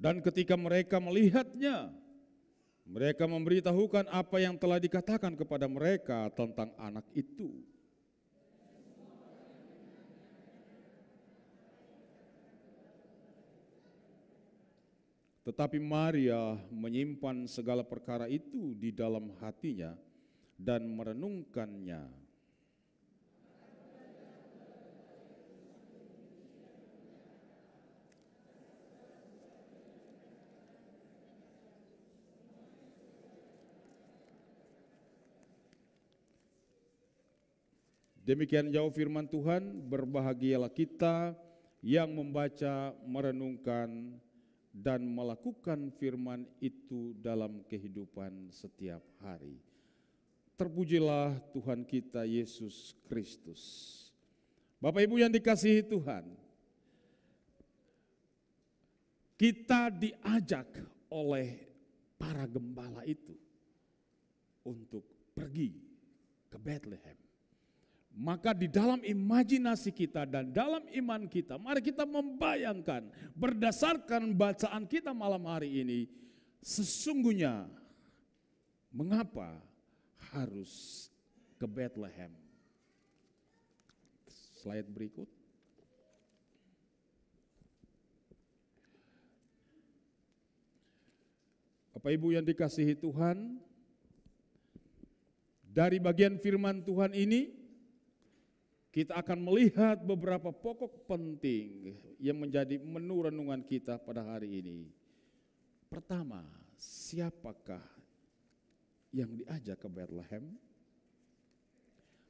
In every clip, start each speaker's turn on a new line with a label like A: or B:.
A: Dan ketika mereka melihatnya, mereka memberitahukan apa yang telah dikatakan kepada mereka tentang anak itu. Tetapi Maria menyimpan segala perkara itu di dalam hatinya dan merenungkannya. Demikian jauh firman Tuhan, berbahagialah kita yang membaca, merenungkan, dan melakukan firman itu dalam kehidupan setiap hari. Terpujilah Tuhan kita Yesus Kristus. Bapak Ibu yang dikasihi Tuhan, kita diajak oleh para gembala itu untuk pergi ke Bethlehem. Maka di dalam imajinasi kita dan dalam iman kita, mari kita membayangkan berdasarkan bacaan kita malam hari ini, sesungguhnya mengapa harus ke Bethlehem. Slide berikut. Bapak Ibu yang dikasihi Tuhan, dari bagian firman Tuhan ini, kita akan melihat beberapa pokok penting yang menjadi menu renungan kita pada hari ini. Pertama, siapakah yang diajak ke Bethlehem?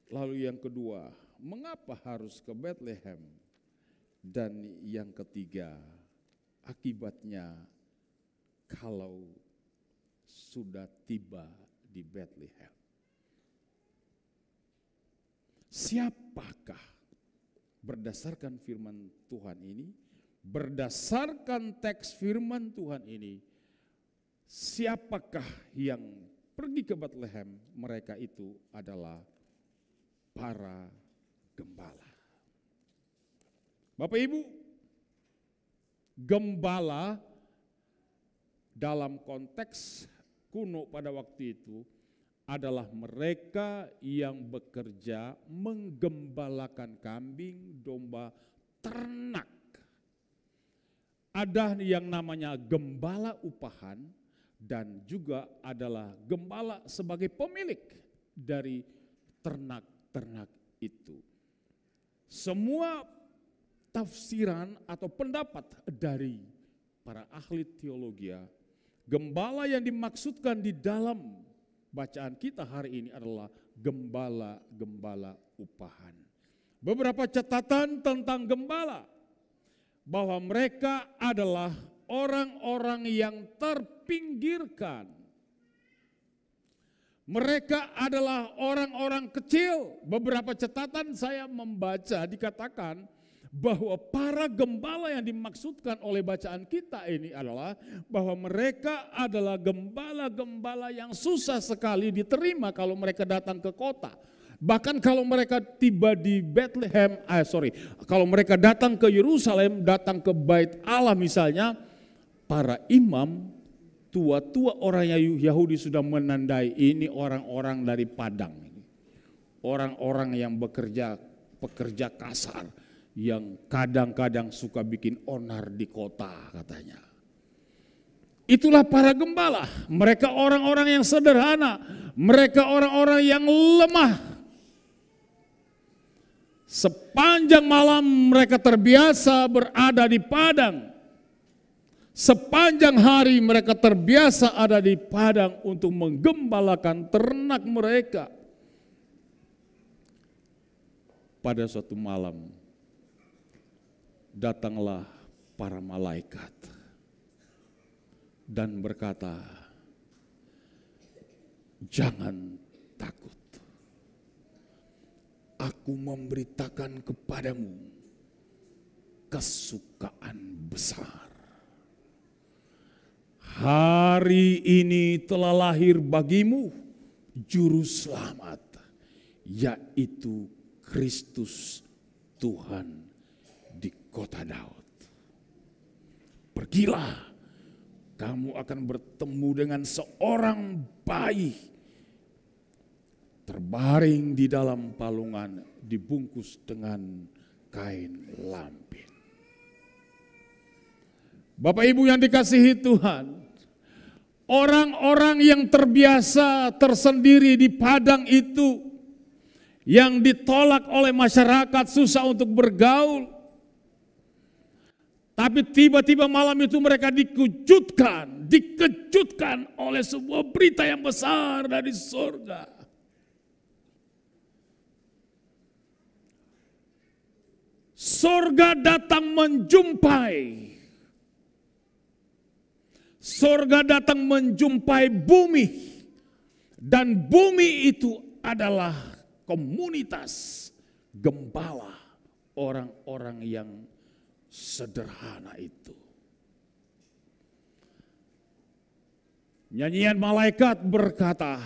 A: Lalu yang kedua, mengapa harus ke Bethlehem? Dan yang ketiga, akibatnya kalau sudah tiba di Bethlehem. Siapakah berdasarkan firman Tuhan ini, berdasarkan teks firman Tuhan ini, siapakah yang pergi ke Bethlehem? Mereka itu adalah para gembala. Bapak Ibu, gembala dalam konteks kuno pada waktu itu adalah mereka yang bekerja menggembalakan kambing, domba, ternak. Ada yang namanya gembala upahan dan juga adalah gembala sebagai pemilik dari ternak-ternak itu. Semua tafsiran atau pendapat dari para ahli teologi, gembala yang dimaksudkan di dalam bacaan kita hari ini adalah gembala-gembala upahan. Beberapa catatan tentang gembala, bahwa mereka adalah orang-orang yang terpinggirkan. Mereka adalah orang-orang kecil. Beberapa catatan saya membaca dikatakan bahwa para gembala yang dimaksudkan oleh bacaan kita ini adalah bahwa mereka adalah gembala-gembala yang susah sekali diterima kalau mereka datang ke kota. Bahkan kalau mereka tiba di Bethlehem, kalau mereka datang ke Yerusalem, datang ke Bait Allah misalnya, para imam, tua-tua orang Yahudi sudah menandai ini orang-orang dari Padang. Orang-orang yang pekerja kasar, yang kadang-kadang suka bikin onar di kota katanya. Itulah para gembala, mereka orang-orang yang sederhana, mereka orang-orang yang lemah. Sepanjang malam mereka terbiasa berada di padang. Sepanjang hari mereka terbiasa ada di padang untuk menggembalakan ternak mereka. Pada suatu malam, datanglah para malaikat dan berkata, jangan takut. Aku memberitakan kepadamu kesukaan besar. Hari ini telah lahir bagimu juru selamat, yaitu Kristus Tuhan di kota Daud. Pergilah, kamu akan bertemu dengan seorang bayi terbaring di dalam palungan, dibungkus dengan kain lampin. Bapak Ibu yang dikasihi Tuhan, orang-orang yang terbiasa tersendiri di padang itu, yang ditolak oleh masyarakat, susah untuk bergaul, tapi tiba-tiba malam itu mereka dikejutkan oleh sebuah berita yang besar dari surga. Surga datang menjumpai bumi, dan bumi itu adalah komunitas gembala orang-orang yang sederhana itu. Nyanyian malaikat berkata,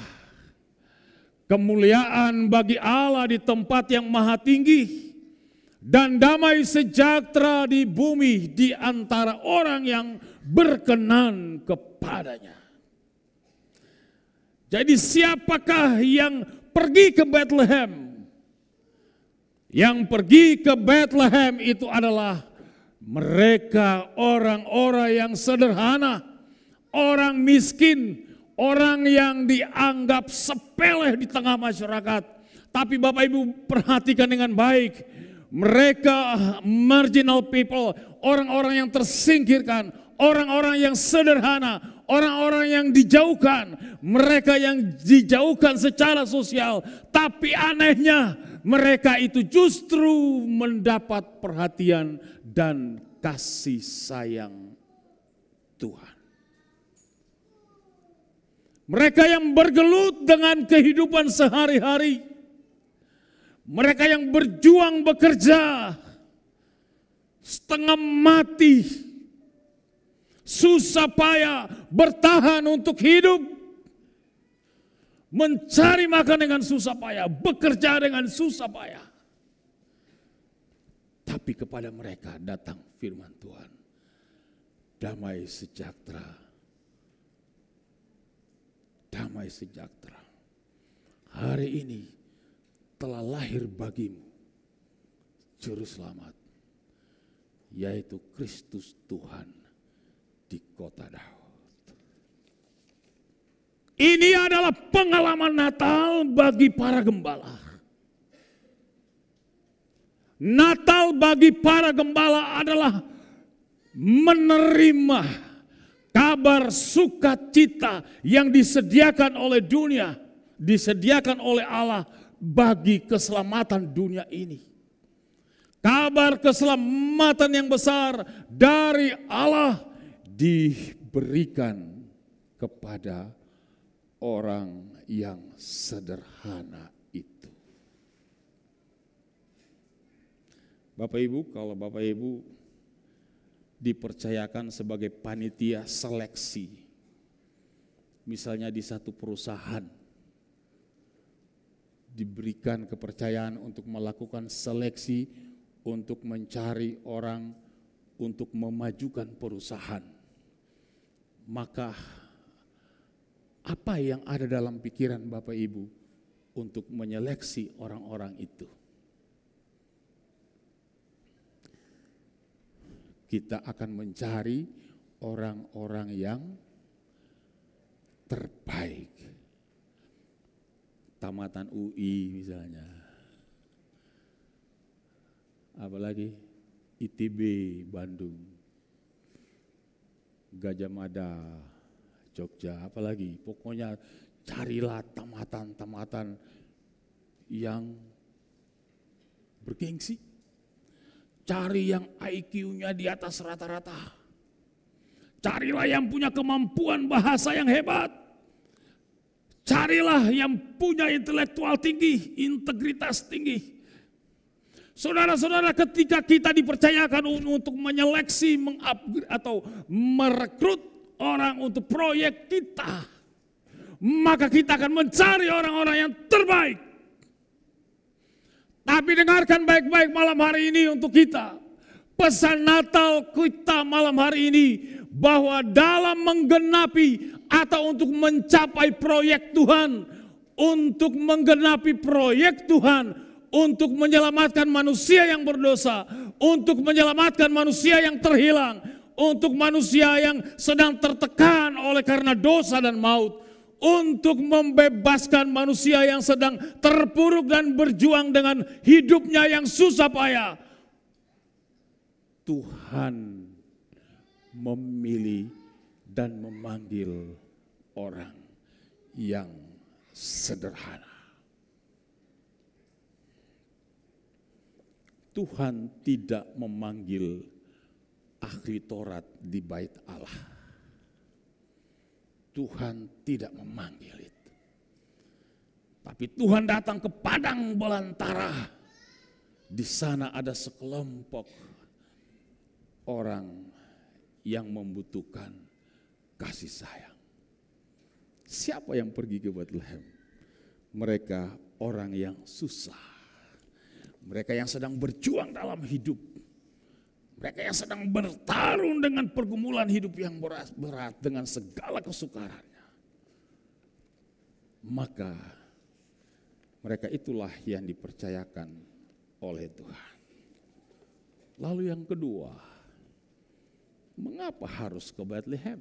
A: kemuliaan bagi Allah di tempat yang maha tinggi, dan damai sejahtera di bumi di antara orang yang berkenan kepadanya. Jadi siapakah yang pergi ke Bethlehem? Yang pergi ke Bethlehem itu adalah mereka orang-orang yang sederhana, orang miskin, orang yang dianggap sepele di tengah masyarakat. Tapi Bapak Ibu perhatikan dengan baik, mereka marginal people, orang-orang yang tersingkirkan, orang-orang yang sederhana, orang-orang yang dijauhkan, mereka yang dijauhkan secara sosial. Tapi anehnya mereka itu justru mendapat perhatian dan kasih sayang Tuhan. Mereka yang bergelut dengan kehidupan sehari-hari, mereka yang berjuang bekerja setengah mati, susah payah bertahan untuk hidup, mencari makan dengan susah payah, bekerja dengan susah payah. Tapi kepada mereka datang firman Tuhan, damai sejahtera, damai sejahtera. Hari ini telah lahir bagimu juru selamat, yaitu Kristus Tuhan di kota Daud. Ini adalah pengalaman Natal bagi para gembala. Natal bagi para gembala adalah menerima kabar sukacita yang disediakan oleh dunia, disediakan oleh Allah bagi keselamatan dunia ini. Kabar keselamatan yang besar dari Allah diberikan kepada orang yang sederhana itu. Bapak Ibu, kalau Bapak Ibu dipercayakan sebagai panitia seleksi, misalnya di satu perusahaan, diberikan kepercayaan untuk melakukan seleksi, untuk mencari orang, untuk memajukan perusahaan, maka apa yang ada dalam pikiran Bapak Ibu untuk menyeleksi orang-orang itu? Kita akan mencari orang-orang yang terbaik. Tamatan UI misalnya. Apalagi ITB Bandung, Gajah Mada Jogja, apalagi pokoknya carilah tamatan-tamatan yang bergengsi. Cari yang IQ-nya di atas rata-rata. Carilah yang punya kemampuan bahasa yang hebat. Carilah yang punya intelektual tinggi, integritas tinggi. Saudara-saudara, ketika kita dipercayakan untuk menyeleksi, atau merekrut orang untuk proyek kita, maka kita akan mencari orang-orang yang terbaik. Tapi dengarkan baik-baik malam hari ini untuk kita. Pesan Natal kita malam hari ini bahwa dalam menggenapi atau untuk mencapai proyek Tuhan, untuk menggenapi proyek Tuhan, untuk menyelamatkan manusia yang berdosa, untuk menyelamatkan manusia yang terhilang, untuk manusia yang sedang tertekan oleh karena dosa dan maut, untuk membebaskan manusia yang sedang terpuruk dan berjuang dengan hidupnya yang susah payah. Tuhan memilih dan memanggil orang yang sederhana. Tuhan tidak memanggil ahli Taurat di bait Allah. Tuhan tidak memanggil itu. Tapi Tuhan datang ke padang belantara. Di sana ada sekelompok orang yang membutuhkan kasih sayang. Siapa yang pergi ke Bethlehem? Mereka orang yang susah. Mereka yang sedang berjuang dalam hidup. Mereka yang sedang bertarung dengan pergumulan hidup yang berat dengan segala kesukarannya. Maka mereka itulah yang dipercayakan oleh Tuhan. Lalu yang kedua, mengapa harus ke Bethlehem?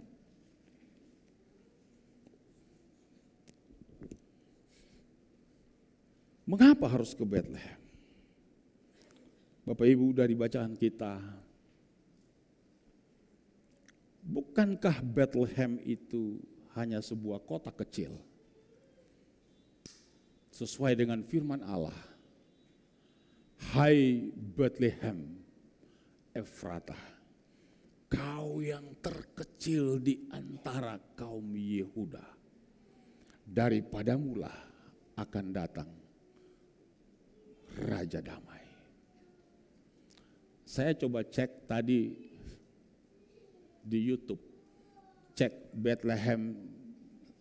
A: Mengapa harus ke Bethlehem? Bapak Ibu, dari bacaan kita, bukankah Bethlehem itu hanya sebuah kota kecil? Sesuai dengan firman Allah, hai Bethlehem Efratah, kau yang terkecil di antara kaum Yehuda, daripadamulah akan datang Raja Damai. Saya coba cek tadi di YouTube, cek Bethlehem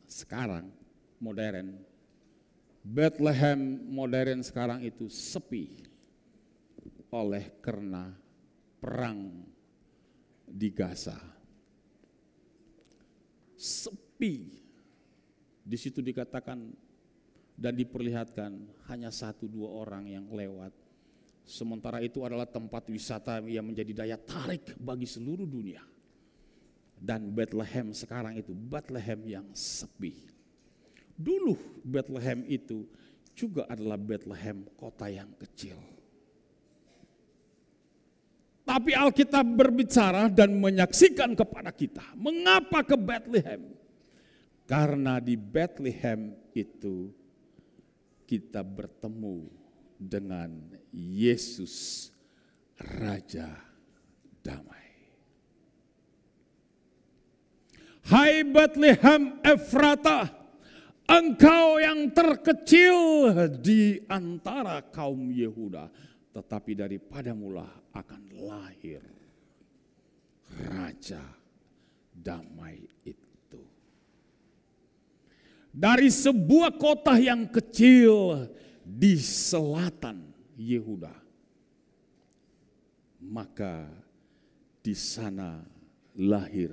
A: sekarang modern. Bethlehem modern sekarang itu sepi oleh karena perang di Gaza. Sepi. Di situ dikatakan dan diperlihatkan hanya 1-2 orang yang lewat. Sementara itu adalah tempat wisata yang menjadi daya tarik bagi seluruh dunia. Dan Bethlehem sekarang itu Bethlehem yang sepi. Dulu Bethlehem itu juga adalah Bethlehem kota yang kecil. Tapi Alkitab berbicara dan menyaksikan kepada kita, mengapa ke Bethlehem? Karena di Bethlehem itu kita bertemu dengan Yesus Raja Damai. Hai Bethlehem Efratah, engkau yang terkecil di antara kaum Yehuda, tetapi daripadamulah akan lahir Raja Damai itu. Dari sebuah kota yang kecil di selatan Yehuda, maka di sana lahir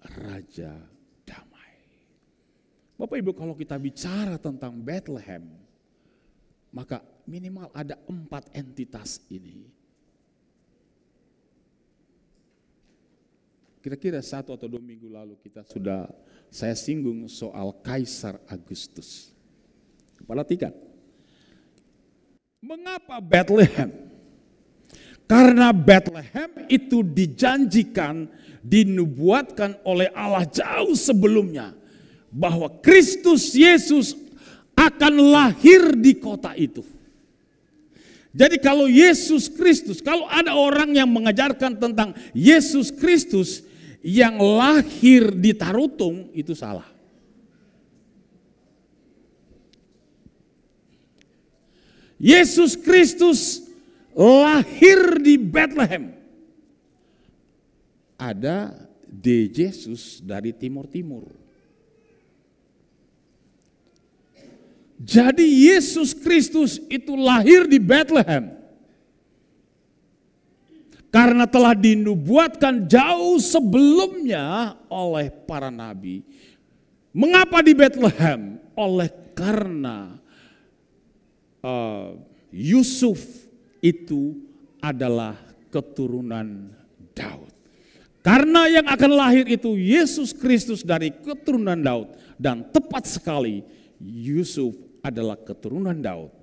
A: Raja Damai. Bapak Ibu, kalau kita bicara tentang Bethlehem, maka minimal ada 4 entitas ini. Kira-kira 1 atau 2 minggu lalu saya singgung soal Kaisar Agustus. Perhatikan. Mengapa Bethlehem? Karena Bethlehem itu dijanjikan, dinubuatkan oleh Allah jauh sebelumnya, bahwa Kristus Yesus akan lahir di kota itu. Jadi kalau Yesus Kristus, kalau ada orang yang mengajarkan tentang Yesus Kristus yang lahir di Tarutung, itu salah. Yesus Kristus lahir di Bethlehem. Ada de Yesus dari timur-timur. Jadi Yesus Kristus itu lahir di Bethlehem. Karena telah dinubuatkan jauh sebelumnya oleh para nabi. Mengapa di Bethlehem? Oleh karena Yusuf itu adalah keturunan Daud. Karena yang akan lahir itu Yesus Kristus dari keturunan Daud. Dan tepat sekali Yusuf adalah keturunan Daud.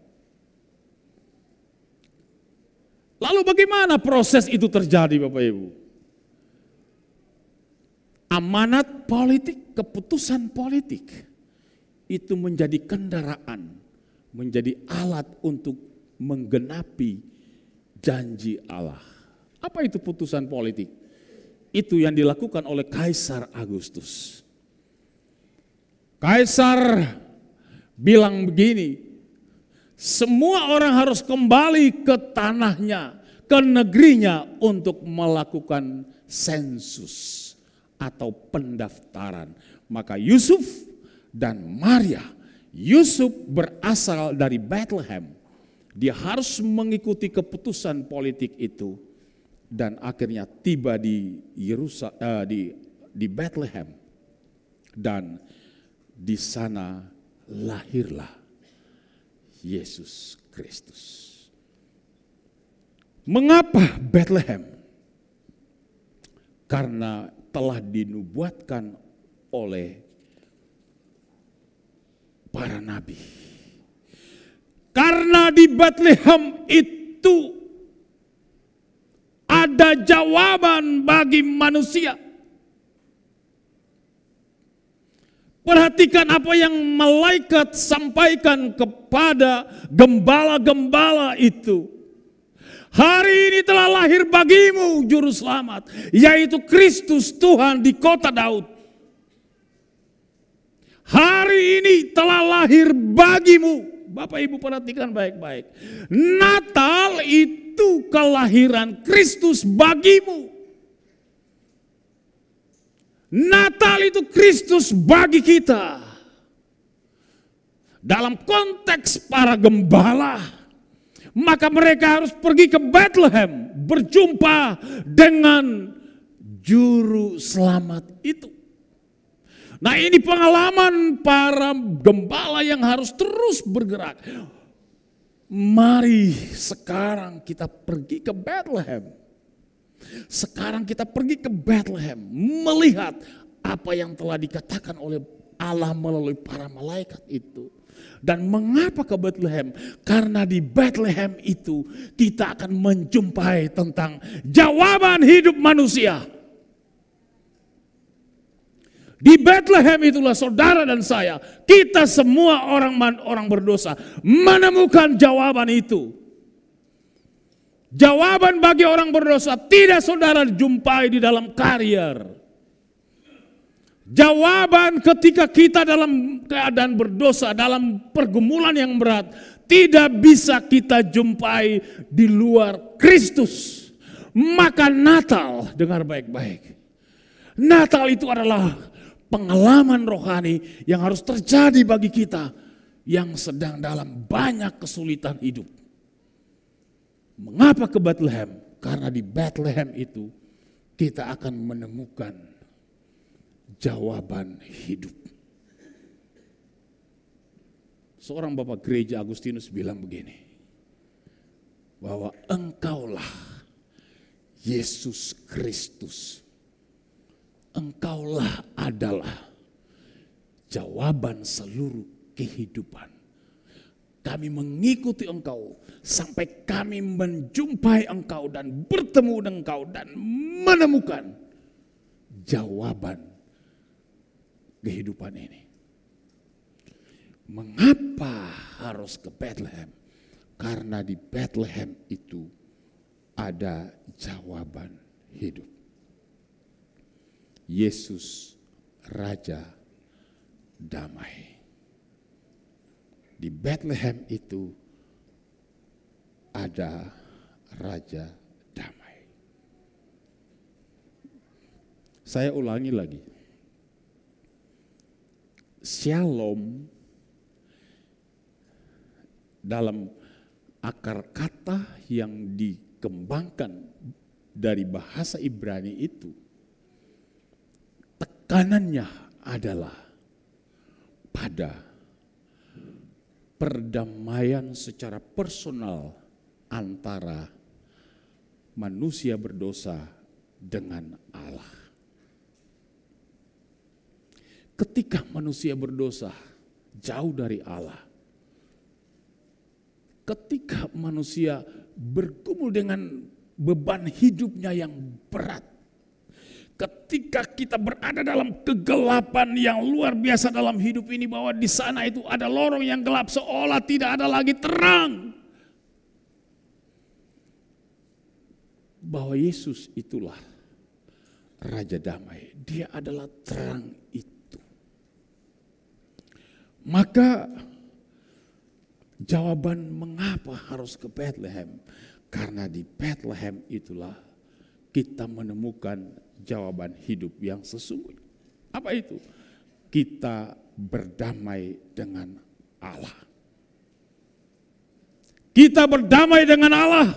A: Lalu bagaimana proses itu terjadi Bapak Ibu? Amanat politik, keputusan politik itu menjadi kendaraan, menjadi alat untuk menggenapi janji Allah. Apa itu putusan politik? Itu yang dilakukan oleh Kaisar Agustus. Kaisar bilang begini, semua orang harus kembali ke tanahnya, ke negerinya untuk melakukan sensus atau pendaftaran. Maka Yusuf dan Maria, Yusuf berasal dari Bethlehem. Dia harus mengikuti keputusan politik itu dan akhirnya tiba di Bethlehem dan di sana lahirlah Yesus Kristus. Mengapa Bethlehem? Karena telah dinubuatkan oleh para nabi. Karena di Bethlehem itu ada jawaban bagi manusia. Perhatikan apa yang malaikat sampaikan kepada gembala-gembala itu. Hari ini telah lahir bagimu juru selamat, yaitu Kristus Tuhan di kota Daud. Hari ini telah lahir bagimu. Bapak Ibu perhatikan baik-baik. Natal itu kelahiran Kristus bagimu. Natal itu Kristus bagi kita. Dalam konteks para gembala, maka mereka harus pergi ke Bethlehem, berjumpa dengan juru selamat itu. Nah, ini pengalaman para gembala yang harus terus bergerak. Mari sekarang kita pergi ke Bethlehem. Sekarang kita pergi ke Bethlehem, melihat apa yang telah dikatakan oleh Allah melalui para malaikat itu. Dan mengapa ke Bethlehem? Karena di Bethlehem itu kita akan menjumpai tentang jawaban hidup manusia. Di Bethlehem itulah saudara dan saya, kita semua orang berdosa menemukan jawaban itu. Jawaban bagi orang berdosa tidak saudara jumpai di dalam karier. Jawaban ketika kita dalam keadaan berdosa, dalam pergumulan yang berat, tidak bisa kita jumpai di luar Kristus. Maka Natal, dengar baik-baik. Natal itu adalah pengalaman rohani yang harus terjadi bagi kita yang sedang dalam banyak kesulitan hidup. Mengapa ke Bethlehem? Karena di Bethlehem itu kita akan menemukan jawaban hidup. Seorang bapak gereja Agustinus bilang begini, bahwa engkaulah Yesus Kristus. Engkaulah adalah jawaban seluruh kehidupan. Kami mengikuti engkau sampai kami menjumpai engkau dan bertemu dengan engkau dan menemukan jawaban kehidupan ini. Mengapa harus ke Bethlehem? Karena di Bethlehem itu ada jawaban hidup. Yesus Raja Damai. Di Bethlehem itu ada Raja Damai. Saya ulangi lagi. Shalom dalam akar kata yang dikembangkan dari bahasa Ibrani itu, tekanannya adalah pada perdamaian secara personal antara manusia berdosa dengan Allah. Ketika manusia berdosa jauh dari Allah, ketika manusia bergumul dengan beban hidupnya yang berat, ketika kita berada dalam kegelapan yang luar biasa dalam hidup ini, bahwa di sana itu ada lorong yang gelap seolah tidak ada lagi terang, bahwa Yesus itulah Raja Damai, Dia adalah terang itu. Maka jawaban mengapa harus ke Bethlehem, karena di Bethlehem itulah kita menemukan jawaban hidup yang sesungguhnya. Apa itu? Kita berdamai dengan Allah. Kita berdamai dengan Allah.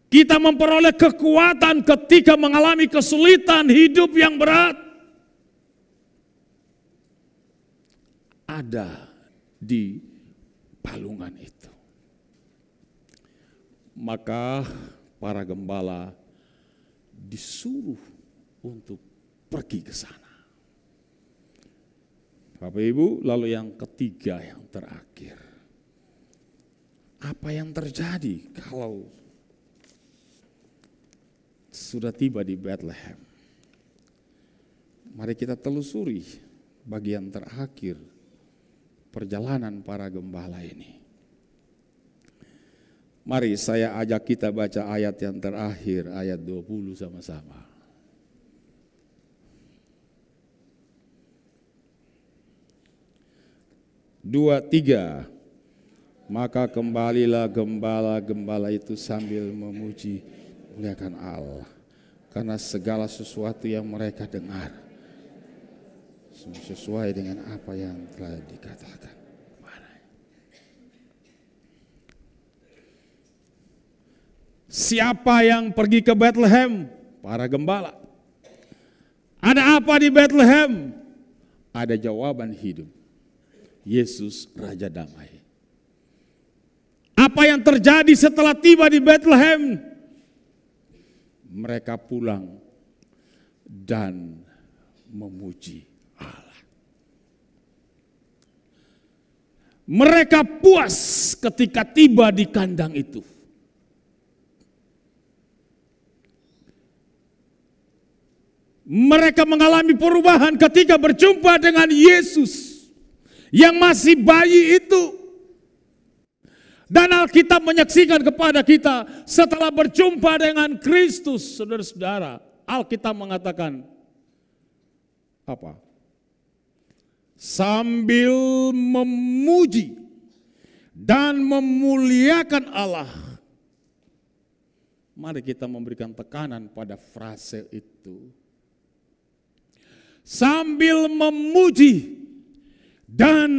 A: Kita memperoleh kekuatan ketika mengalami kesulitan hidup yang berat. Ada di palungan itu. Maka para gembala disuruh untuk pergi ke sana. Bapak Ibu, lalu yang ketiga, yang terakhir. Apa yang terjadi kalau sudah tiba di Bethlehem? Mari kita telusuri bagian terakhir perjalanan para gembala ini. Mari saya ajak kita baca ayat yang terakhir, ayat 20 sama-sama. Dua, tiga. Maka kembalilah gembala-gembala itu sambil memuji muliakan Allah, karena segala sesuatu yang mereka dengar sesuai dengan apa yang telah dikatakan. Siapa yang pergi ke Bethlehem? Para gembala. Ada apa di Bethlehem? Ada jawaban hidup. Yesus Raja Damai. Apa yang terjadi setelah tiba di Bethlehem? Mereka pulang dan memuji Allah. Mereka puas ketika tiba di kandang itu. Mereka mengalami perubahan ketika berjumpa dengan Yesus yang masih bayi itu. Dan Alkitab menyaksikan kepada kita setelah berjumpa dengan Kristus, saudara-saudara, Alkitab mengatakan apa? Sambil memuji dan memuliakan Allah. Mari kita memberikan tekanan pada frase itu. Sambil memuji dan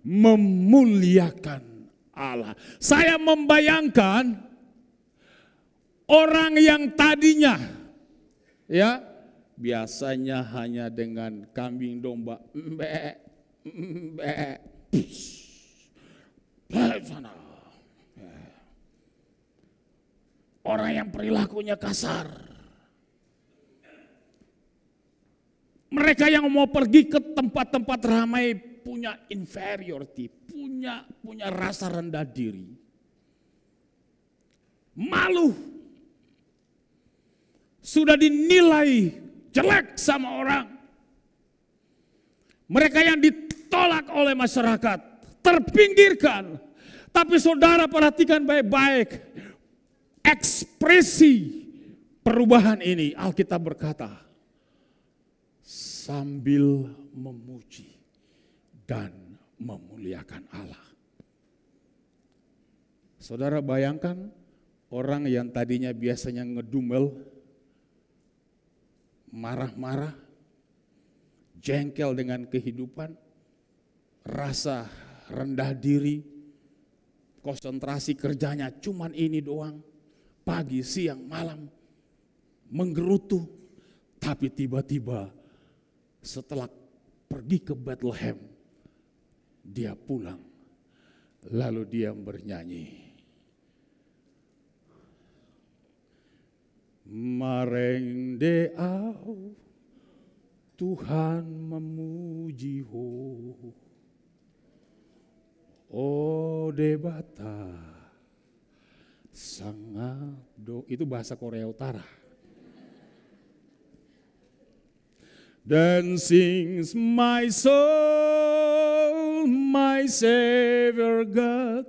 A: memuliakan Allah. Saya membayangkan orang yang tadinya ya biasanya hanya dengan kambing domba, orang yang perilakunya kasar. Mereka yang mau pergi ke tempat-tempat ramai punya inferiority, punya rasa rendah diri. Malu. Sudah dinilai jelek sama orang. Mereka yang ditolak oleh masyarakat, terpinggirkan. Tapi saudara perhatikan baik-baik. Ekspresi perubahan ini, Alkitab berkata, sambil memuji dan memuliakan Allah. Saudara bayangkan orang yang tadinya biasanya ngedumel, marah-marah, jengkel dengan kehidupan, rasa rendah diri, konsentrasi kerjanya cuman ini doang. Pagi, siang, malam, menggerutu. Tapi tiba-tiba setelah pergi ke Bethlehem, dia pulang. Lalu dia bernyanyi. Mareng deau, Tuhan memuji ho. Oh debata, sangat itu bahasa Korea Utara. Then sings my soul, my Savior God,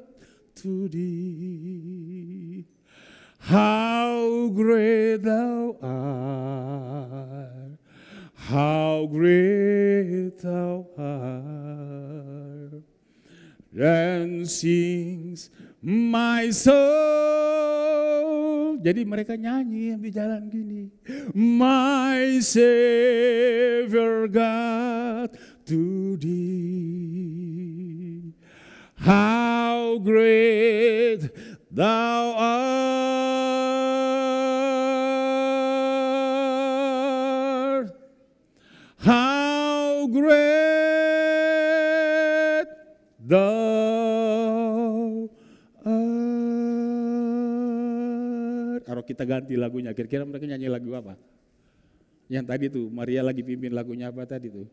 A: to thee. How great thou art, how great thou art. Then sings my soul. Jadi mereka nyanyi yang di jalan gini. My Savior God, to thee. How great thou art. How great thou art. Kalau kita ganti lagunya, kira-kira mereka nyanyi lagu apa? Yang tadi tuh, Maria lagi pimpin lagunya apa tadi tuh?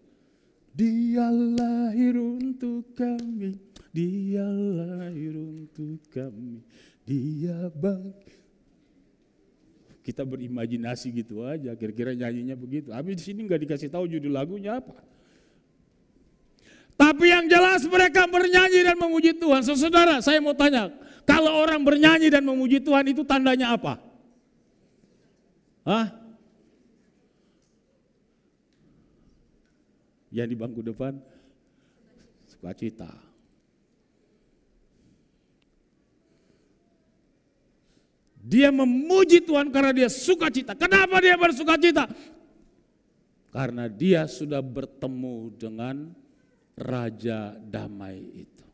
A: Dia lahir untuk kami, dia lahir untuk kami, dia bangkit. Kita berimajinasi gitu aja, kira-kira nyanyinya begitu. Habis di sini nggak dikasih tahu judul lagunya apa. Tapi yang jelas mereka bernyanyi dan memuji Tuhan. Saudara, saya mau tanya, kalau orang bernyanyi dan memuji Tuhan itu tandanya apa? Hah? Yang di bangku depan sukacita. Dia memuji Tuhan karena dia sukacita. Kenapa dia bersukacita? Karena dia sudah bertemu dengan Raja Damai itu.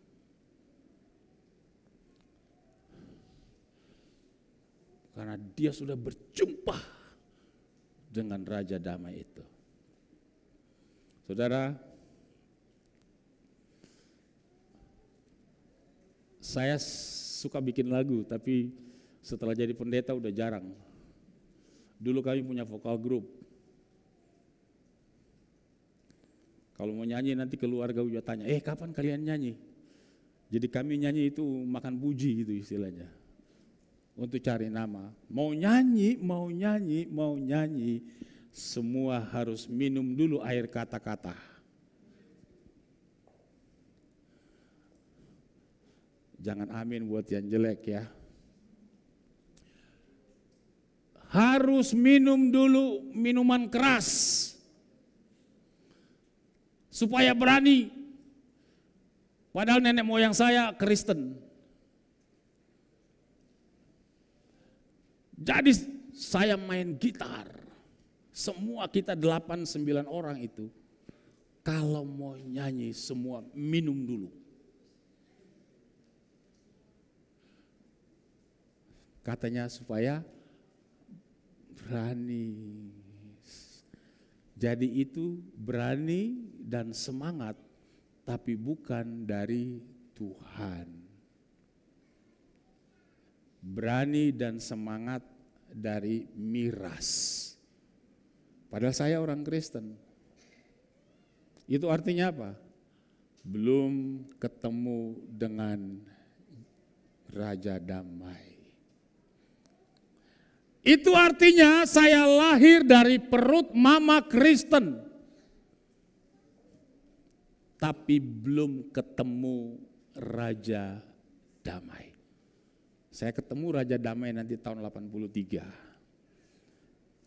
A: Karena dia sudah berjumpa dengan Raja Damai itu. Saudara, saya suka bikin lagu, tapi setelah jadi pendeta udah jarang. Dulu kami punya vokal group. Kalau mau nyanyi nanti keluarga udah tanya, kapan kalian nyanyi? Jadi kami nyanyi itu makan puji gitu istilahnya. Untuk cari nama. Mau nyanyi, semua harus minum dulu air kata-kata. Jangan amin buat yang jelek ya. Harus minum dulu minuman keras. Supaya berani. Padahal nenek moyang saya Kristen. Jadi saya main gitar. Semua kita 8-9 orang itu, kalau mau nyanyi semua minum dulu. Katanya supaya berani. Jadi itu berani dan semangat, tapi bukan dari Tuhan. Berani dan semangat dari miras. Padahal saya orang Kristen. Itu artinya apa? Belum ketemu dengan Raja Damai. Itu artinya saya lahir dari perut mama Kristen. Tapi belum ketemu Raja Damai. Saya ketemu Raja Damai nanti tahun 83.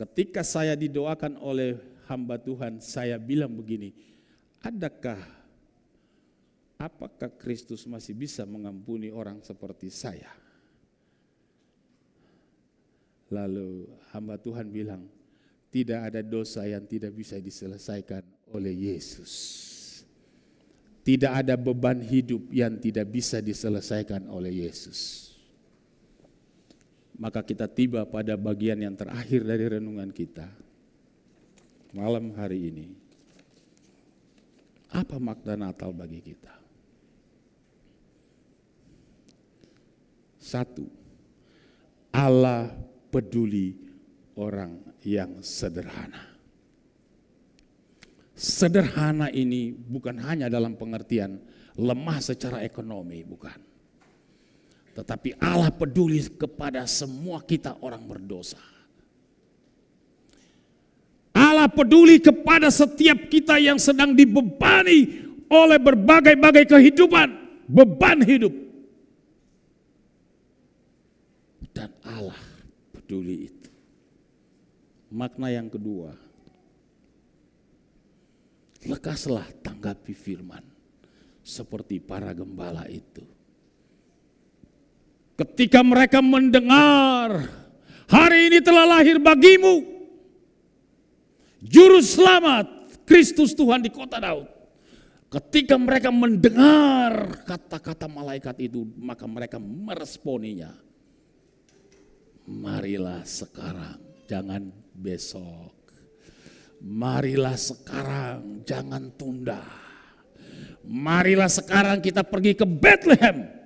A: Ketika saya didoakan oleh hamba Tuhan, saya bilang begini, apakah Kristus masih bisa mengampuni orang seperti saya? Lalu hamba Tuhan bilang, tidak ada dosa yang tidak bisa diselesaikan oleh Yesus. Tidak ada beban hidup yang tidak bisa diselesaikan oleh Yesus. Maka kita tiba pada bagian yang terakhir dari renungan kita malam hari ini. Apa makna Natal bagi kita? Satu, Allah peduli orang yang sederhana. Sederhana ini bukan hanya dalam pengertian lemah secara ekonomi, bukan. Tetapi Allah peduli kepada semua kita orang berdosa. Allah peduli kepada setiap kita yang sedang dibebani oleh berbagai-bagai kehidupan, beban hidup. Dan Allah peduli itu. Makna yang kedua, lekaslah tanggapi firman seperti para gembala itu. Ketika mereka mendengar, hari ini telah lahir bagimu Juru Selamat, Kristus Tuhan di kota Daud. Ketika mereka mendengar kata-kata malaikat itu, maka mereka meresponinya. Marilah sekarang, jangan besok. Marilah sekarang, jangan tunda. Marilah sekarang kita pergi ke Bethlehem.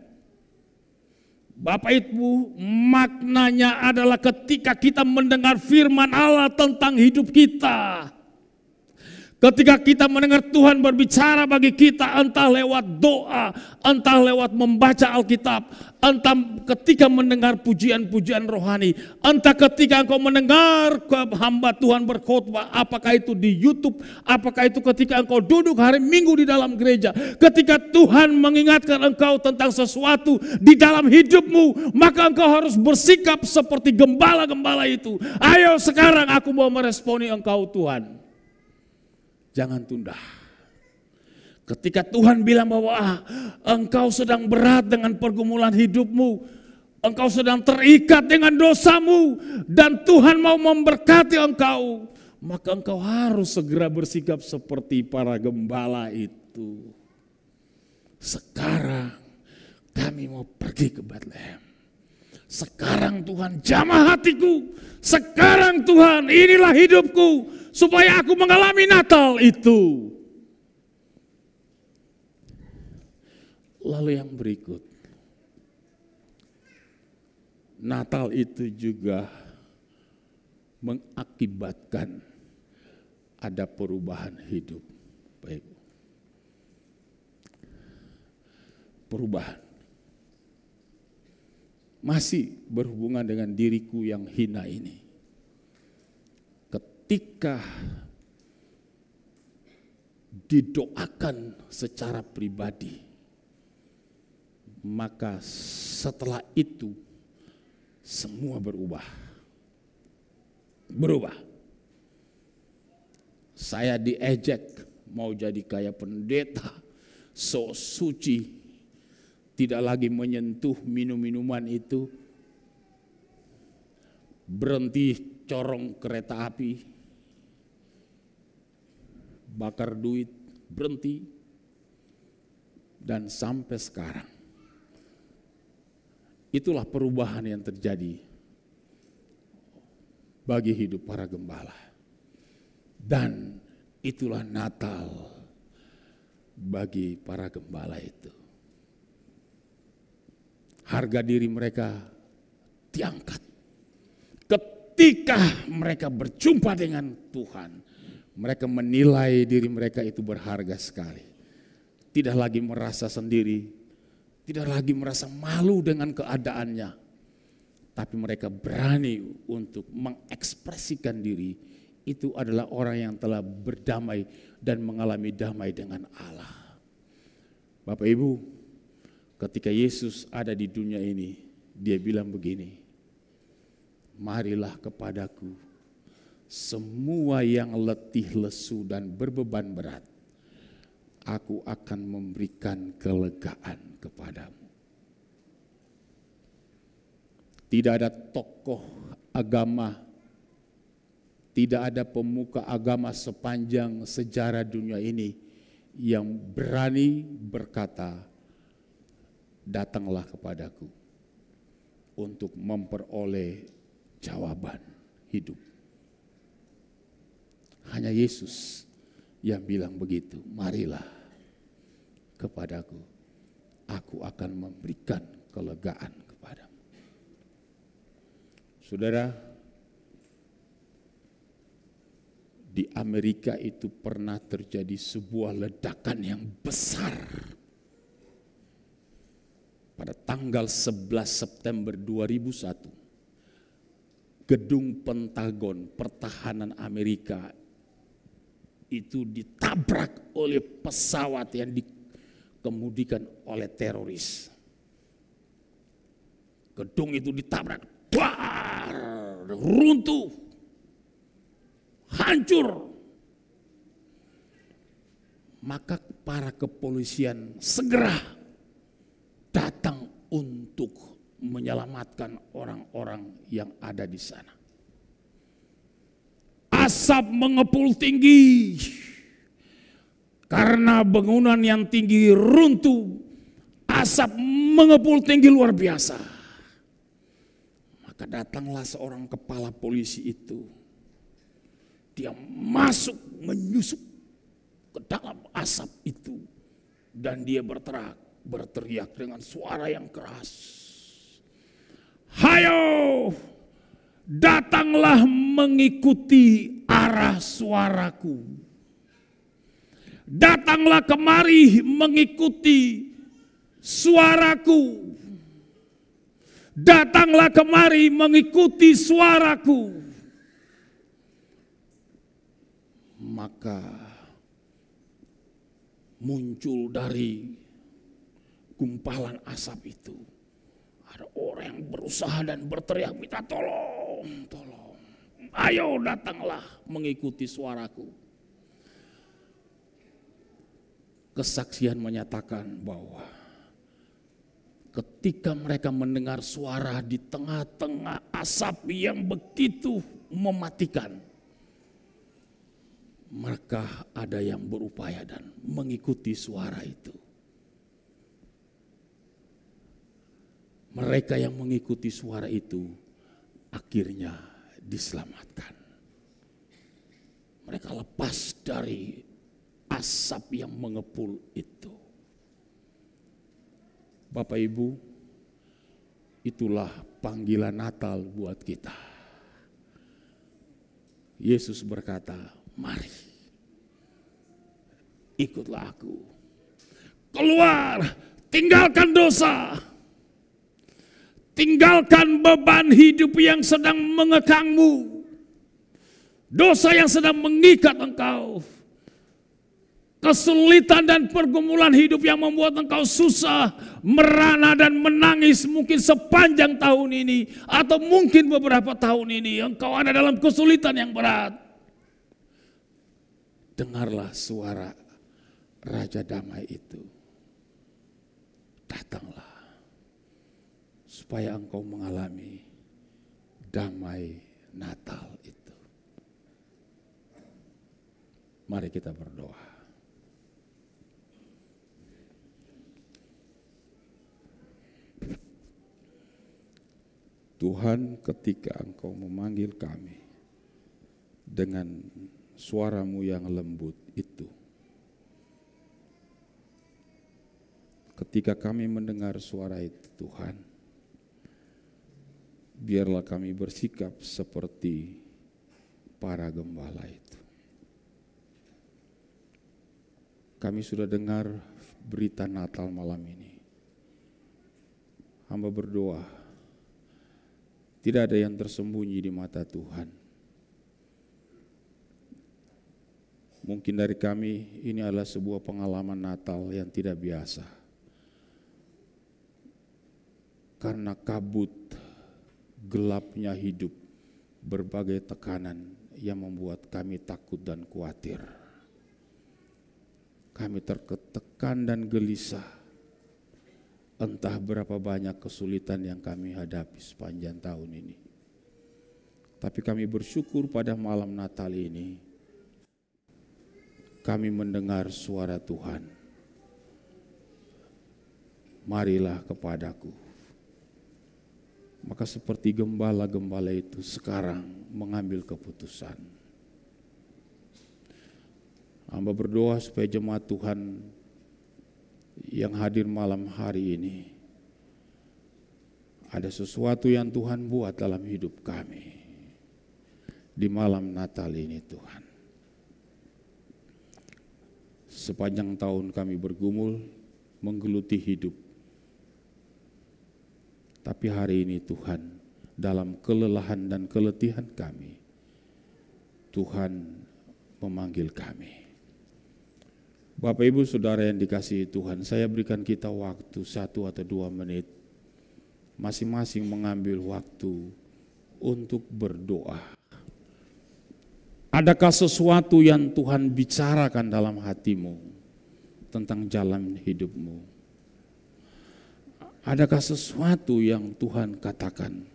A: Bapak Ibu, maknanya adalah ketika kita mendengar firman Allah tentang hidup kita. Ketika kita mendengar Tuhan berbicara bagi kita, entah lewat doa, entah lewat membaca Alkitab, entah ketika mendengar pujian-pujian rohani, entah ketika engkau mendengar hamba Tuhan berkhotbah, apakah itu di YouTube, apakah itu ketika engkau duduk hari Minggu di dalam gereja, ketika Tuhan mengingatkan engkau tentang sesuatu di dalam hidupmu, maka engkau harus bersikap seperti gembala-gembala itu. Ayo sekarang aku mau meresponi engkau Tuhan. Jangan tunda. Ketika Tuhan bilang bahwa engkau sedang berat dengan pergumulan hidupmu, engkau sedang terikat dengan dosamu, dan Tuhan mau memberkati engkau, maka engkau harus segera bersikap seperti para gembala itu. Sekarang kami mau pergi ke Bethlehem. Sekarang Tuhan jamah hatiku. Sekarang Tuhan inilah hidupku. Supaya aku mengalami Natal itu. Lalu yang berikut. Natal itu juga mengakibatkan ada perubahan hidup. Baik. Perubahan. Masih berhubungan dengan diriku yang hina ini. Ketika didoakan secara pribadi, maka setelah itu semua berubah. Berubah. Saya diejek mau jadi kayak pendeta, sok suci, tidak lagi menyentuh minum-minuman itu, berhenti corong kereta api, bakar duit, berhenti, dan sampai sekarang. Itulah perubahan yang terjadi bagi hidup para gembala. Dan itulah Natal bagi para gembala itu. Harga diri mereka diangkat. Ketika mereka berjumpa dengan Tuhan, mereka menilai diri mereka itu berharga sekali. Tidak lagi merasa sendiri, tidak lagi merasa malu dengan keadaannya. Tapi mereka berani untuk mengekspresikan diri. Itu adalah orang yang telah berdamai dan mengalami damai dengan Allah. Bapak Ibu, ketika Yesus ada di dunia ini, dia bilang begini, marilah kepadaku semua yang letih, lesu, dan berbeban berat, aku akan memberikan kelegaan kepadamu. Tidak ada tokoh agama, tidak ada pemuka agama sepanjang sejarah dunia ini yang berani berkata, datanglah kepadaku untuk memperoleh jawaban hidup. Hanya Yesus yang bilang begitu, marilah kepadaku, aku akan memberikan kelegaan kepadamu. Saudara, di Amerika itu pernah terjadi sebuah ledakan yang besar. Pada tanggal 11 September 2001, gedung Pentagon Pertahanan Amerika itu ditabrak oleh pesawat yang dikemudikan oleh teroris. Gedung itu ditabrak, runtuh, hancur. Maka para kepolisian segera datang untuk menyelamatkan orang-orang yang ada di sana. Asap mengepul tinggi karena bangunan yang tinggi runtuh. Asap mengepul tinggi luar biasa. Maka datanglah seorang kepala polisi itu. Dia masuk menyusup ke dalam asap itu dan dia berteriak dengan suara yang keras. Hayo, datanglah mengikuti arah suaraku. Datanglah kemari mengikuti suaraku. Datanglah kemari mengikuti suaraku. Maka muncul dari gumpalan asap itu ada orang yang berusaha dan berteriak minta tolong, tolong. Ayo datanglah mengikuti suaraku. Kesaksian menyatakan bahwa ketika mereka mendengar suara di tengah-tengah asap yang begitu mematikan, maka ada yang berupaya dan mengikuti suara itu. Mereka yang mengikuti suara itu akhirnya diselamatkan. Mereka lepas dari asap yang mengepul itu. Bapak Ibu, itulah panggilan Natal buat kita. Yesus berkata, mari, ikutlah aku. Keluar, tinggalkan dosa. Tinggalkan beban hidup yang sedang mengekangmu. Dosa yang sedang mengikat engkau. Kesulitan dan pergumulan hidup yang membuat engkau susah, merana dan menangis mungkin sepanjang tahun ini. Atau mungkin beberapa tahun ini engkau ada dalam kesulitan yang berat. Dengarlah suara Raja Damai itu. Datanglah supaya engkau mengalami damai Natal itu. Mari kita berdoa. Tuhan, ketika engkau memanggil kami dengan suaramu yang lembut itu, ketika kami mendengar suara itu Tuhan, biarlah kami bersikap seperti para gembala itu. Kami sudah dengar berita Natal malam ini. Hamba berdoa, tidak ada yang tersembunyi di mata Tuhan. Mungkin dari kami ini adalah sebuah pengalaman Natal yang tidak biasa. Karena kabut gelapnya hidup, berbagai tekanan yang membuat kami takut dan khawatir. Kami tertekan dan gelisah. Entah berapa banyak kesulitan yang kami hadapi sepanjang tahun ini. Tapi kami bersyukur pada malam Natal ini, kami mendengar suara Tuhan. Marilah kepadaku. Maka seperti gembala-gembala itu sekarang mengambil keputusan. Hamba berdoa supaya jemaat Tuhan yang hadir malam hari ini, ada sesuatu yang Tuhan buat dalam hidup kami di malam Natal ini Tuhan. Sepanjang tahun kami bergumul, menggeluti hidup. Tapi hari ini Tuhan, dalam kelelahan dan keletihan kami, Tuhan memanggil kami. Bapak Ibu Saudara yang dikasihi Tuhan, saya berikan kita waktu 1 atau 2 menit, masing-masing mengambil waktu untuk berdoa. Adakah sesuatu yang Tuhan bicarakan dalam hatimu tentang jalan hidupmu? Adakah sesuatu yang Tuhan katakan?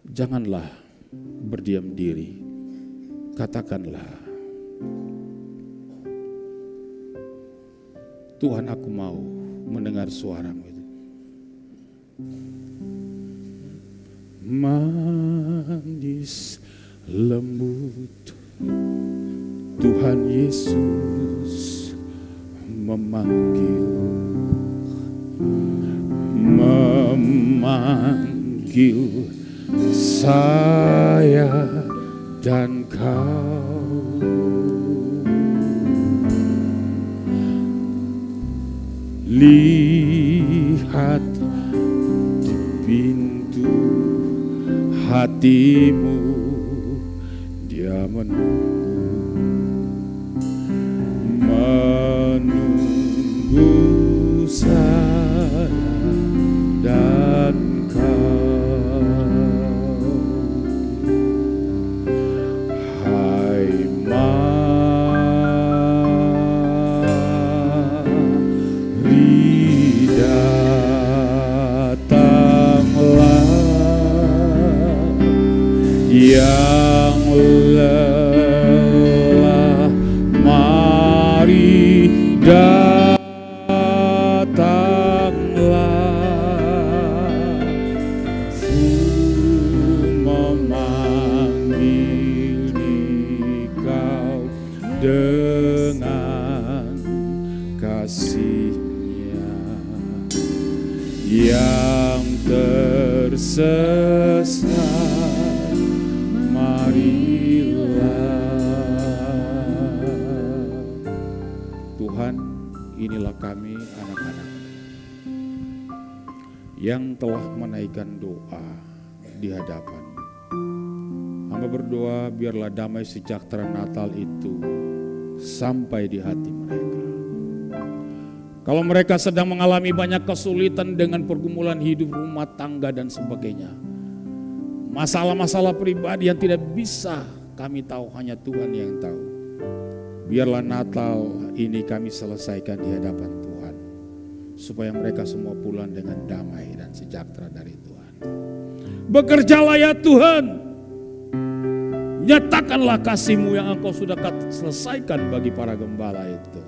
A: Janganlah berdiam diri, katakanlah, Tuhan, aku mau mendengar suara-Mu. Manis lembut Tuhan Yesus memanggil saya dan kau. Lihat di pintu hatimu, Dia menunggu saya dan kau. Hai mari datanglah yang lelah, mari datanglah, memanggil Dikau dengan kasih-Nya. Yang tersesat, Tuhan, inilah kami anak-anak yang telah menaikkan doa di hadapan. Hamba berdoa biarlah damai sejahtera Natal itu sampai di hati mereka. Kalau mereka sedang mengalami banyak kesulitan dengan pergumulan hidup, rumah tangga dan sebagainya, masalah-masalah pribadi yang tidak bisa kami tahu, hanya Tuhan yang tahu. Biarlah Natal ini kami selesaikan di hadapan Tuhan, supaya mereka semua pulang dengan damai dan sejahtera dari Tuhan. Bekerjalah ya Tuhan, nyatakanlah kasih-Mu yang Engkau sudah selesaikan bagi para gembala itu.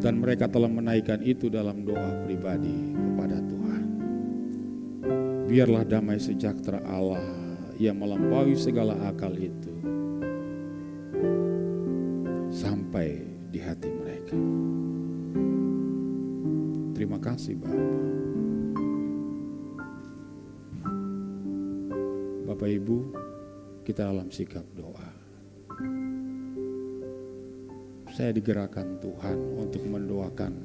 A: Dan mereka telah menaikkan itu dalam doa pribadi kepada Tuhan. Biarlah damai sejahtera Allah yang melampaui segala akal itu sampai di hati mereka. Terima kasih Bapa. Bapak Ibu, kita dalam sikap doa. Saya digerakkan Tuhan untuk mendoakan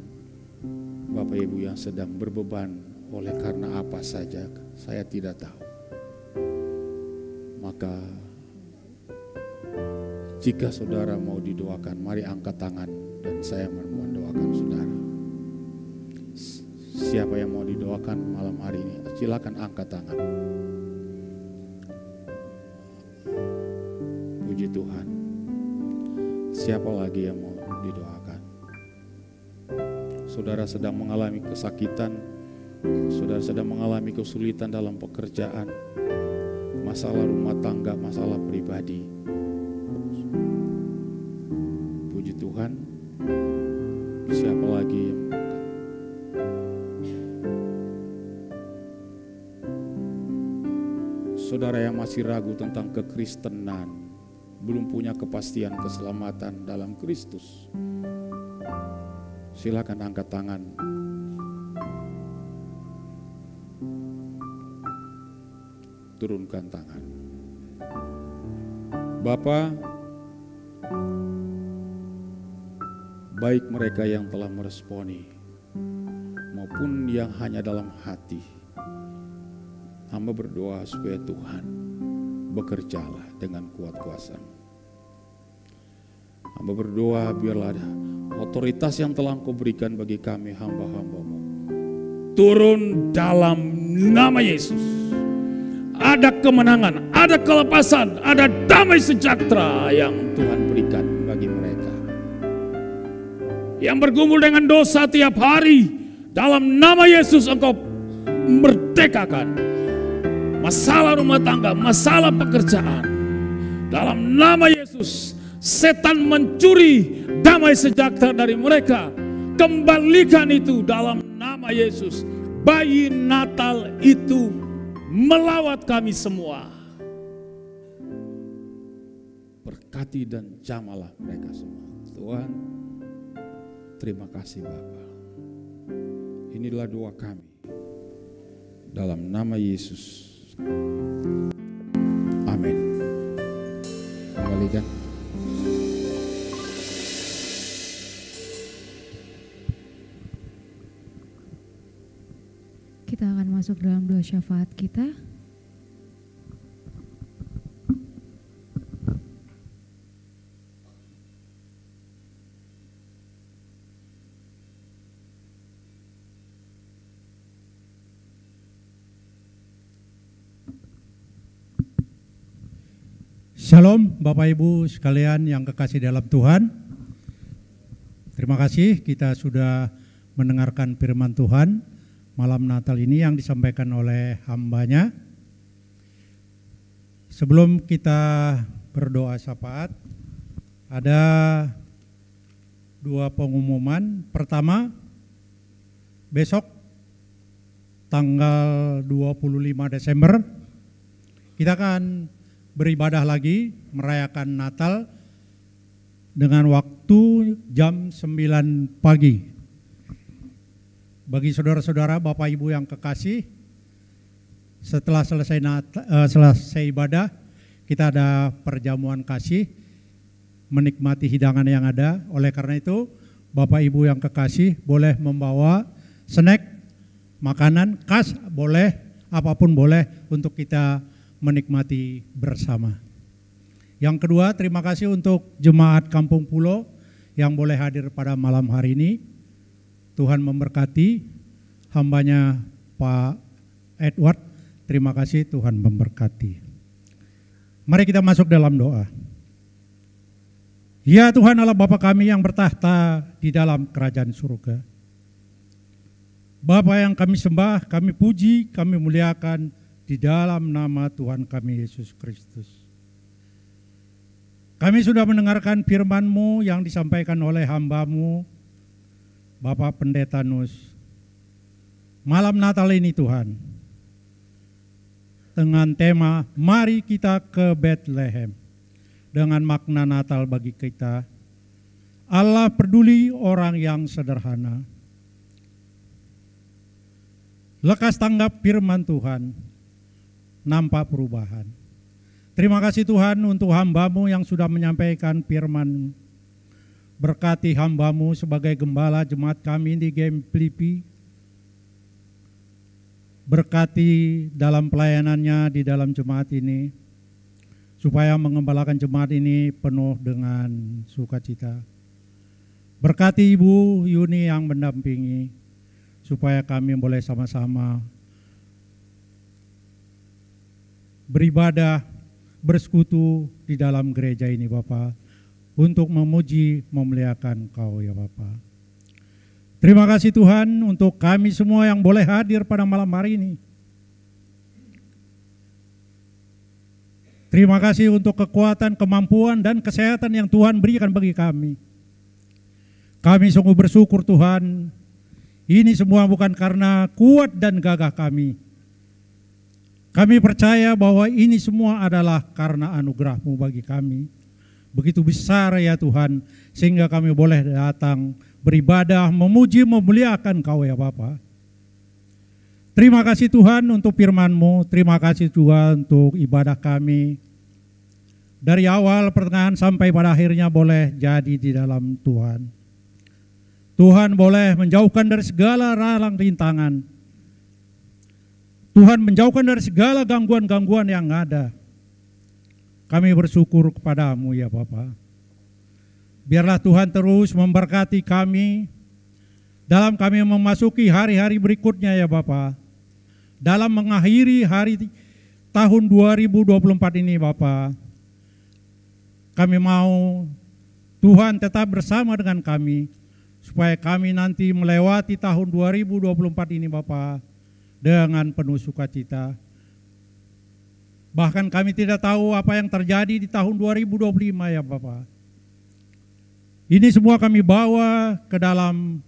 A: Bapak Ibu yang sedang berbeban oleh karena apa saja, saya tidak tahu. Maka jika saudara mau didoakan, mari angkat tangan dan saya mendoakan saudara. Siapa yang mau didoakan malam hari ini, silakan angkat tangan. Puji Tuhan. Siapa lagi yang mau didoakan? Saudara sedang mengalami kesakitan, saudara sedang mengalami kesulitan dalam pekerjaan, masalah rumah tangga, masalah pribadi. Tuhan, siapa lagi yang saudara yang masih ragu tentang kekristenan, belum punya kepastian keselamatan dalam Kristus, silakan angkat tangan. Turunkan tangan. Bapa, baik mereka yang telah meresponi maupun yang hanya dalam hati, hamba berdoa supaya Tuhan bekerjalah dengan kuat kuasa-Mu. Hamba berdoa biarlah ada otoritas yang telah Engkau berikan bagi kami hamba-hamba-Mu turun dalam nama Yesus. Ada kemenangan, ada kelepasan, ada damai sejahtera yang Tuhan berikan bagi mereka. Yang bergumul dengan dosa tiap hari, dalam nama Yesus Engkau merdekakan. Masalah rumah tangga, masalah pekerjaan, dalam nama Yesus, setan mencuri damai sejahtera dari mereka. Kembalikan itu dalam nama Yesus. Bayi Natal itu melawat kami semua. Berkati dan jamalah mereka semua. Tuhan, terima kasih Bapa. Inilah doa kami dalam nama Yesus. Amin. Kembalikan.
B: Kita akan masuk dalam doa syafaat kita.
C: Shalom Bapak Ibu sekalian yang kekasih dalam Tuhan. Terima kasih kita sudah mendengarkan firman Tuhan malam Natal ini yang disampaikan oleh hambanya. Sebelum kita berdoa syafaat, ada dua pengumuman. Pertama, besok tanggal 25 Desember kita akan beribadah lagi, merayakan Natal dengan waktu jam 9 pagi. Bagi saudara-saudara, Bapak Ibu yang kekasih, setelah selesai ibadah, kita ada perjamuan kasih, menikmati hidangan yang ada. Oleh karena itu, Bapak Ibu yang kekasih boleh membawa snack, makanan, khas boleh, apapun boleh untuk kita menikmati bersama. Yang kedua, terima kasih untuk jemaat Kampung Pulo yang boleh hadir pada malam hari ini. Tuhan memberkati hambanya Pak Edward. Terima kasih, Tuhan memberkati. Mari kita masuk dalam doa. Ya Tuhan Allah Bapa kami yang bertahta di dalam kerajaan surga. Bapa yang kami sembah, kami puji, kami muliakan di dalam nama Tuhan kami Yesus Kristus. Kami sudah mendengarkan firman-Mu yang disampaikan oleh hamba-Mu, Bapak Pendeta Nus. Malam Natal ini Tuhan, dengan tema mari kita ke Bethlehem, dengan makna Natal bagi kita. Allah peduli orang yang sederhana. Lekas tanggap firman Tuhan, nampak perubahan. Terima kasih Tuhan untuk hamba-Mu yang sudah menyampaikan firman. Berkati hamba-Mu sebagai gembala jemaat kami di Gemplipi. Berkati dalam pelayanannya di dalam jemaat ini, supaya mengembalakan jemaat ini penuh dengan sukacita. Berkati Ibu Yuni yang mendampingi, supaya kami boleh sama-sama beribadah, bersekutu di dalam gereja ini Bapak, untuk memuji, memuliakan Kau ya Bapak. Terima kasih Tuhan untuk kami semua yang boleh hadir pada malam hari ini. Terima kasih untuk kekuatan, kemampuan, dan kesehatan yang Tuhan berikan bagi kami. Kami sungguh bersyukur Tuhan, ini semua bukan karena kuat dan gagah kami. Kami percaya bahwa ini semua adalah karena anugerah-Mu bagi kami. Begitu besar ya Tuhan, sehingga kami boleh datang beribadah, memuji, memuliakan Kau ya Bapa. Terima kasih Tuhan untuk firman-Mu, terima kasih Tuhan untuk ibadah kami. Dari awal, pertengahan sampai pada akhirnya boleh jadi di dalam Tuhan. Tuhan boleh menjauhkan dari segala ralang rintangan. Tuhan menjauhkan dari segala gangguan-gangguan yang ada. Kami bersyukur kepada-Mu ya Bapa. Biarlah Tuhan terus memberkati kami dalam kami memasuki hari-hari berikutnya ya Bapa. Dalam mengakhiri hari tahun 2024 ini Bapa. Kami mau Tuhan tetap bersama dengan kami supaya kami nanti melewati tahun 2024 ini Bapa dengan penuh sukacita. Bahkan kami tidak tahu apa yang terjadi di tahun 2025 ya Bapa. Ini semua kami bawa ke dalam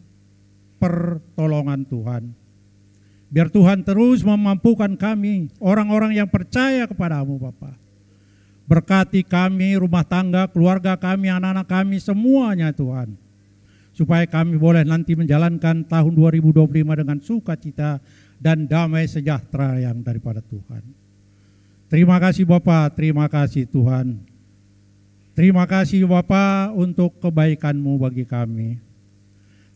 C: pertolongan Tuhan. Biar Tuhan terus memampukan kami, orang-orang yang percaya kepada-Mu Bapa. Berkati kami, rumah tangga, keluarga kami, anak-anak kami, semuanya Tuhan. Supaya kami boleh nanti menjalankan tahun 2025 dengan sukacita dan damai sejahtera yang daripada Tuhan. Terima kasih Bapa, terima kasih Tuhan. Terima kasih Bapa untuk kebaikan-Mu bagi kami.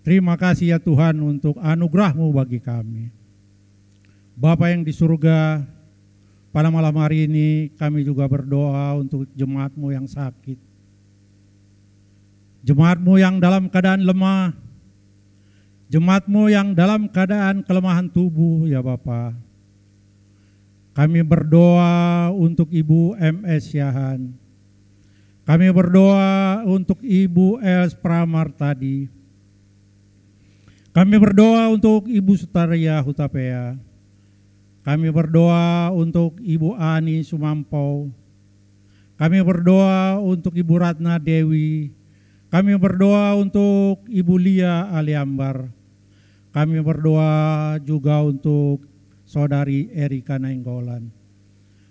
C: Terima kasih ya Tuhan untuk anugerah-Mu bagi kami. Bapa yang di surga, pada malam hari ini kami juga berdoa untuk jemaat-Mu yang sakit. Jemaat-Mu yang dalam keadaan lemah, jemaat-Mu yang dalam keadaan kelemahan tubuh ya Bapa. Kami berdoa untuk Ibu MS Yahan. Kami berdoa untuk Ibu Els Pramartadi. Kami berdoa untuk Ibu Sutaria Hutapea. Kami berdoa untuk Ibu Ani Sumampau. Kami berdoa untuk Ibu Ratna Dewi. Kami berdoa untuk Ibu Lia Aliambar. Kami berdoa juga untuk Saudari Erika Nainggolan.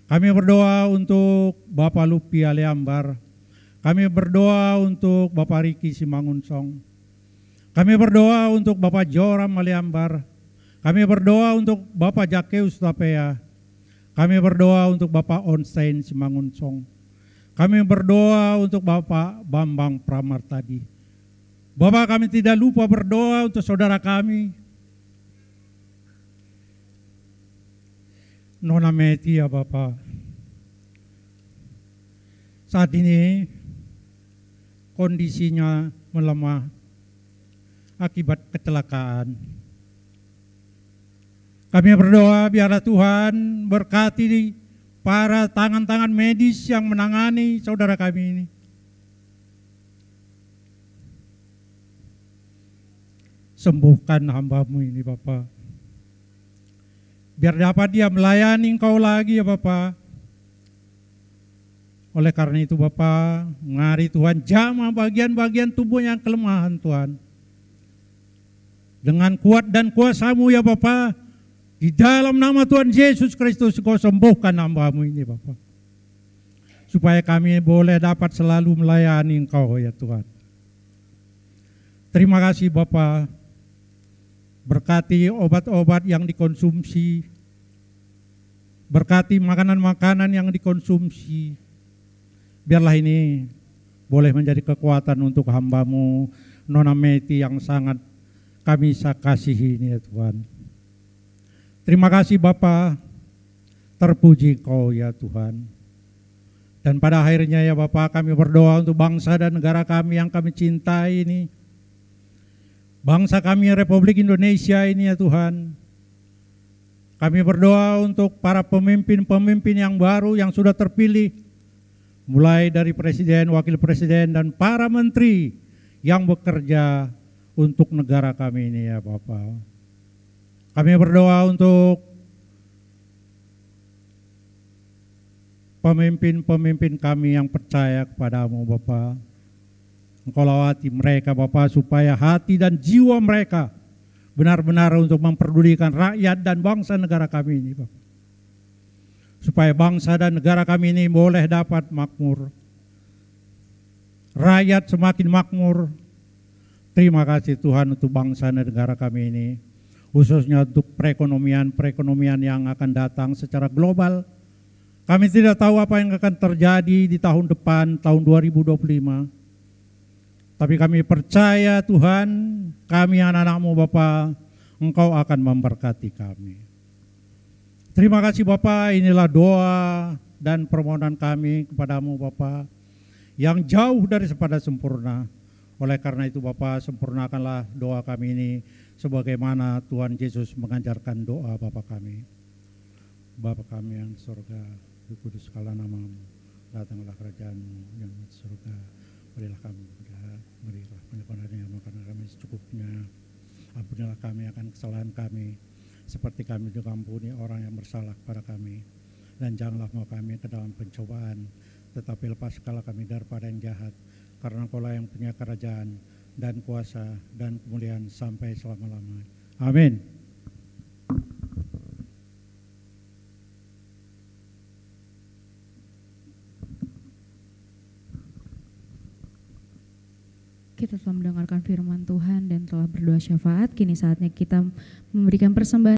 C: Kami berdoa untuk Bapak Lupi Aliambar. Kami berdoa untuk Bapak Riki Simangunsong. Kami berdoa untuk Bapak Joram Aliambar. Kami berdoa untuk Bapak Jakeus Tapea. Kami berdoa untuk Bapak Onstein Simangunsong. Kami berdoa untuk Bapak Bambang Pramartadi. Bapak, kami tidak lupa berdoa untuk saudara kami, Nona Meti ya Bapak. Saat ini kondisinya melemah akibat kecelakaan. Kami berdoa biarlah Tuhan berkati para tangan-tangan medis yang menangani saudara kami ini. Sembuhkan hamba-Mu ini Bapa. Biar dapat dia melayani Engkau lagi ya Bapa. Oleh karena itu Bapa, mari Tuhan jamah bagian-bagian tubuh yang kelemahan Tuhan. Dengan kuat dan kuasa-Mu ya Bapa, di dalam nama Tuhan Yesus Kristus Engkau sembuhkan hamba-Mu ini Bapa. Supaya kami boleh dapat selalu melayani Engkau ya Tuhan. Terima kasih Bapa. Berkati obat-obat yang dikonsumsi. Berkati makanan-makanan yang dikonsumsi. Biarlah ini boleh menjadi kekuatan untuk hamba-Mu Nona Meti yang sangat kami kasihi ini ya Tuhan. Terima kasih Bapa, terpuji Kau ya Tuhan. Dan pada akhirnya ya Bapa, kami berdoa untuk bangsa dan negara kami yang kami cintai ini. Bangsa kami Republik Indonesia ini ya Tuhan. Kami berdoa untuk para pemimpin-pemimpin yang baru yang sudah terpilih. Mulai dari Presiden, Wakil Presiden dan para menteri yang bekerja untuk negara kami ini ya Bapak. Kami berdoa untuk pemimpin-pemimpin kami yang percaya kepada-Mu Bapa. Engkau lawati mereka Bapa, supaya hati dan jiwa mereka benar-benar untuk memperdulikan rakyat dan bangsa negara kami ini Bapa. Supaya bangsa dan negara kami ini boleh dapat makmur. Rakyat semakin makmur. Terima kasih Tuhan untuk bangsa dan negara kami ini. Khususnya untuk perekonomian yang akan datang secara global. Kami tidak tahu apa yang akan terjadi di tahun depan, tahun 2025. Tapi kami percaya Tuhan, kami anak-anak-Mu Bapa, Engkau akan memberkati kami. Terima kasih Bapa, inilah doa dan permohonan kami kepadamu Bapa, yang jauh daripada sempurna. Oleh karena itu Bapa, sempurnakanlah doa kami ini sebagaimana Tuhan Yesus mengajarkan doa Bapa kami. Bapa kami yang di surga, dikuduskanlah namamu, datanglah kerajaan-Mu yang di surga. Berilah kami kemudahan, berilah penyempadannya makanan kami secukupnya. Ampunilah kami akan kesalahan kami, seperti kami juga ampuni orang yang bersalah kepada kami. Dan janganlah mau kami ke dalam pencobaan, tetapi lepaskanlah kami daripada yang jahat. Karena Engkaulah yang punya kerajaan dan kuasa dan kemuliaan sampai selama-lamanya. Amin.
B: Kita telah mendengarkan firman Tuhan dan telah berdoa syafaat. Kini saatnya kita memberikan persembahan